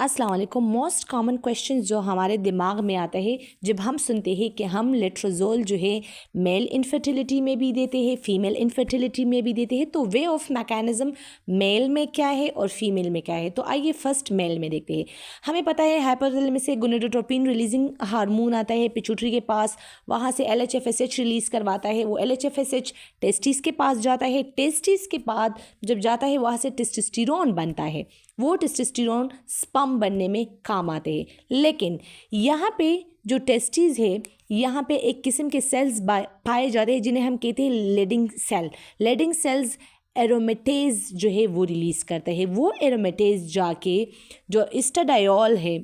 अस्सलाम वालेकुम। Most common question जो हमारे दिमाग में आता है जब हम सुनते हैं कि हम लेट्रोजोल जो है मेल इनफर्टिलिटी में भी देते हैं, फीमेल इनफर्टिलिटी में भी देते हैं, तो वे ऑफ मैकेनिज़्म मेल में क्या है और फीमेल में क्या है। तो आइए फर्स्ट मेल में देखते हैं। हमें पता है हाइपोथैलेमस से गोनाडोट्रोपिन रिलीजिंग हार्मोन आता है पिट्यूटरी के पास, वहाँ से LHFSH रिलीज़ करवाता है। वो LHFSH टेस्टिस के पास जाता है, टेस्टिस के बाद जब जाता है वहाँ से टेस्टोस्टेरोन बनता है। वो टेस्टोस्टेरोन स्पर्म बनने में काम आते हैं। लेकिन यहाँ पे जो टेस्टिस है, यहाँ पे एक किस्म के सेल्स पाए जाते हैं जिन्हें हम कहते हैं लेडिंग सेल। लेडिंग सेल्स एरोमेटेज जो है वो रिलीज़ करते हैं। वो एरोमेटेज जाके जो एस्ट्राडायोल है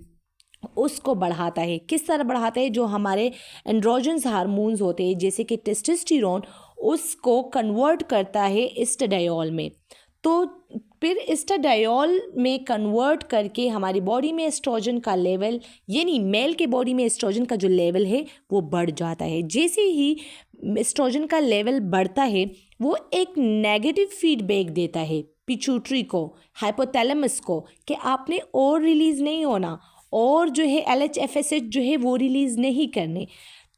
उसको बढ़ाता है। किस तरह बढ़ाता है? जो हमारे एंड्रोजन्स हार्मोन्स होते हैं जैसे कि टेस्टोस्टेरोन, उसको कन्वर्ट करता है एस्ट्राडायोल में। तो फिर एस्ट्राडायोल में कन्वर्ट करके हमारी बॉडी में एस्ट्रोजन का लेवल, यानी मेल के बॉडी में एस्ट्रोजन का जो लेवल है वो बढ़ जाता है। जैसे ही एस्ट्रोजन का लेवल बढ़ता है वो एक नेगेटिव फीडबैक देता है पिट्यूटरी को, हाइपोथैलेमस को, कि आपने और रिलीज़ नहीं होना और जो है LHFSH जो है वो रिलीज़ नहीं करने।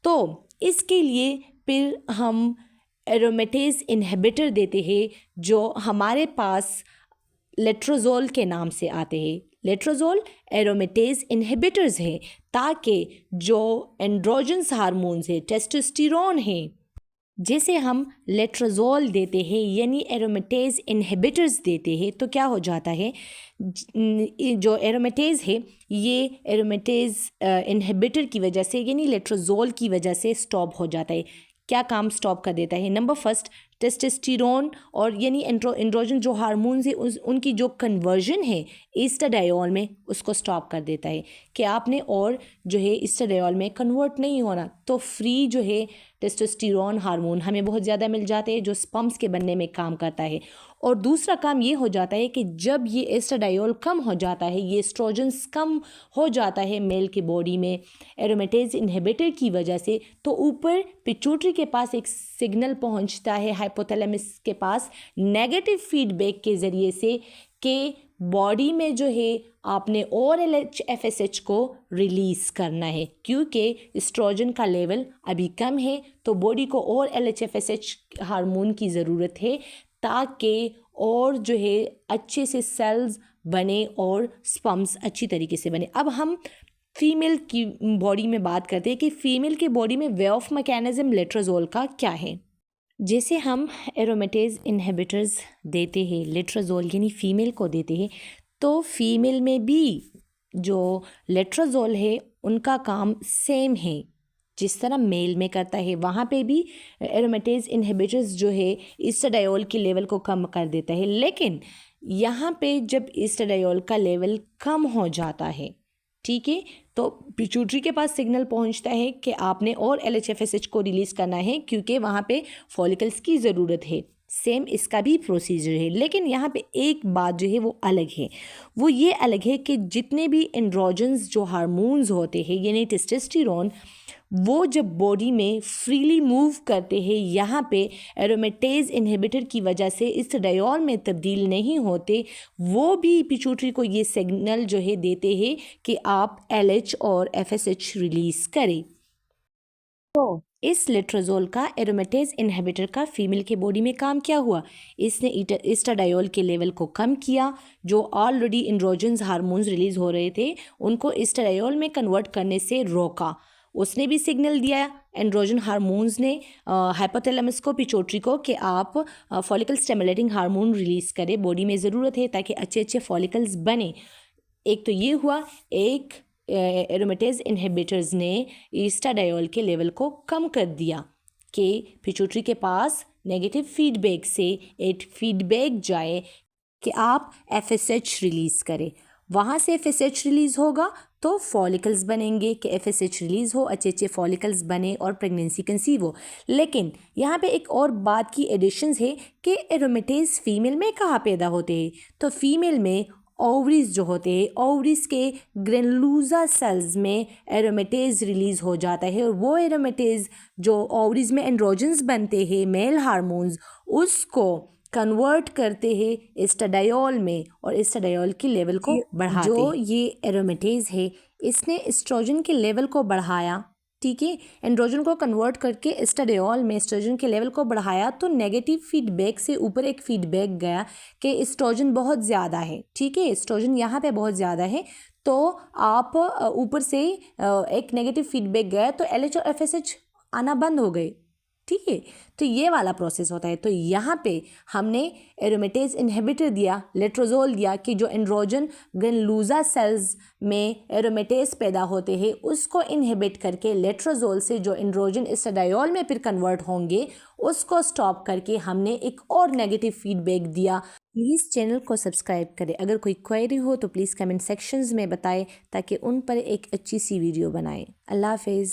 तो इसके लिए फिर हम एरोमेटेज इनहिबिटर देते हैं जो हमारे पास लेट्रोजोल के नाम से आते हैं। लेट्रोजोल एरोमेटेज इनहिबिटर्स हैं ताकि जो एंड्रोजन्स हार्मोन्स है, टेस्टोस्टेरोन है, जैसे हम लेट्रोजोल देते हैं यानी एरोमेटेज इनहिबिटर्स देते हैं तो क्या हो जाता है, जो एरोमेटेज है ये एरोमेटेज इनहिबिटर की वजह से यानी लेट्रोजोल की वजह से स्टॉप हो जाता है। क्या काम स्टॉप कर देता है? नंबर फर्स्ट, टेस्टोस्टेरोन और यानी एंड्रोजन जो हार्मोन्स है उनकी जो कन्वर्जन है एस्ट्राडायोल में उसको स्टॉप कर देता है कि आपने और जो है एस्ट्राडायोल में कन्वर्ट नहीं होना। तो फ्री जो है टेस्टोस्टेरोन हार्मोन हमें बहुत ज़्यादा मिल जाते हैं जो स्पर्म्स के बनने में काम करता है। और दूसरा काम ये हो जाता है कि जब ये एस्ट्राडायोल कम हो जाता है, ये एस्ट्रोजन्स कम हो जाता है मेल की बॉडी में एरोमेटेज इनहिबिटर की वजह से, तो ऊपर पिट्यूटरी के पास एक सिग्नल पहुंचता है हाइपोथैलेमस के पास नेगेटिव फीडबैक के ज़रिए से कि बॉडी में जो है आपने और LHFSH को रिलीज़ करना है क्योंकि एस्ट्रोजन का लेवल अभी कम है। तो बॉडी को और LHFSH हार्मोन की ज़रूरत है ताकि और जो है अच्छे से सेल्स बने और स्पर्म्स अच्छी तरीके से बने। अब हम फीमेल की बॉडी में बात करते हैं कि फीमेल के बॉडी में वे ऑफ मैकेनिज़्म लेट्रोजोल का क्या है। जैसे हम एरोमेटेज इनहिबिटर्स देते हैं, लेट्रोजोल यानी फीमेल को देते हैं, तो फीमेल में भी जो लेट्रोजोल है उनका काम सेम है जिस तरह मेल में करता है। वहाँ पे भी एरोमेटेज इनहिबिटर्स जो है एस्ट्राडायोल के लेवल को कम कर देता है। लेकिन यहाँ पे जब एस्ट्राडायोल का लेवल कम हो जाता है, ठीक है, तो पिट्यूटरी के पास सिग्नल पहुंचता है कि आपने और LHFSH को रिलीज़ करना है क्योंकि वहाँ पे फॉलिकल्स की ज़रूरत है। सेम इसका भी प्रोसीजर है। लेकिन यहाँ पे एक बात जो है वो अलग है। वो ये अलग है कि जितने भी एंड्रोजन्स जो हार्मोन्स होते हैं यानी टेस्टोस्टेरोन, वो जब बॉडी में फ्रीली मूव करते हैं यहाँ पे एरोमेटेज इनहिबिटर की वजह से एस्ट्राडायोल में तब्दील नहीं होते, वो भी पिट्यूटरी को ये सिग्नल जो है देते हैं कि आप LH और FSH रिलीज़ करें। तो इस लेट्रोजोल का एरोमेटेज इनहिबिटर का फीमेल के बॉडी में काम क्या हुआ? इसने एस्ट्राडायोल के लेवल को कम किया। जो ऑलरेडी एंड्रोजन्स हार्मोन्स रिलीज़ हो रहे थे उनको एस्ट्राडायोल में कन्वर्ट करने से रोका। उसने भी सिग्नल दिया एंड्रोजन हार्मोन्स ने हाइपोथैलेमस को, पिट्यूटरी को, कि आप फॉलिकल स्टिमुलेटिंग हार्मोन रिलीज़ करें, बॉडी में ज़रूरत है ताकि अच्छे अच्छे फॉलिकल्स बने। एक तो ये हुआ। एक एरोमेटेज इनहिबिटर्स ने एस्ट्राडायोल के लेवल को कम कर दिया कि पिट्यूटरी के पास नेगेटिव फीडबैक से एक फीडबैक जाए कि आप FSH रिलीज़ करें। वहाँ से FSH रिलीज़ होगा तो फॉलिकल्स बनेंगे कि FSH रिलीज़ हो, अच्छे अच्छे फॉलिकल्स बने और प्रेगनेंसी कंसीव हो। लेकिन यहाँ पे एक और बात की एडिशंस है कि एरोमेटेज फीमेल में कहाँ पैदा होते हैं? तो फीमेल में ओवरीज जो होते हैं, ओवरीज के ग्रेनुलोसा सेल्स में एरोमेटेज रिलीज़ हो जाता है और वो एरोमेटेज जो ओवरीज में एंड्रोजन्स बनते हैं मेल हार्मोन्स, उसको कन्वर्ट करते हैं एस्ट्राडायोल में और एस्ट्राडायोल की लेवल को बढ़ाते हैं। जो ये एरोमेटेज है इसने एस्ट्रोजन के लेवल को बढ़ाया, ठीक है, एंड्रोजन को कन्वर्ट करके एस्ट्राडायोल में एस्ट्रोजन के लेवल को बढ़ाया, तो नेगेटिव फीडबैक से ऊपर एक फीडबैक गया कि एस्ट्रोजन बहुत ज़्यादा है, ठीक है, एस्ट्रोजन यहाँ पे बहुत ज़्यादा है, तो आप ऊपर से एक नेगेटिव फीडबैक गया तो LH और FSH आना बंद हो गए, ठीक है। तो ये वाला प्रोसेस होता है। तो यहाँ पे हमने एरोमेटेज इनहिबिटर दिया, लेट्रोजोल दिया कि जो एंड्रोजन ग्रेनुलोसा सेल्स में एरोमेटेज पैदा होते हैं उसको इनहिबिट करके लेट्रोजोल से जो एंड्रोजन एस्ट्राडायोल में फिर कन्वर्ट होंगे उसको स्टॉप करके हमने एक और नेगेटिव फीडबैक दिया। प्लीज़ चैनल को सब्सक्राइब करें। अगर कोई क्वेरी हो तो प्लीज़ कमेंट सेक्शंस में बताएं ताकि उन पर एक अच्छी सी वीडियो बनाएं। अल्लाह हाफिज़।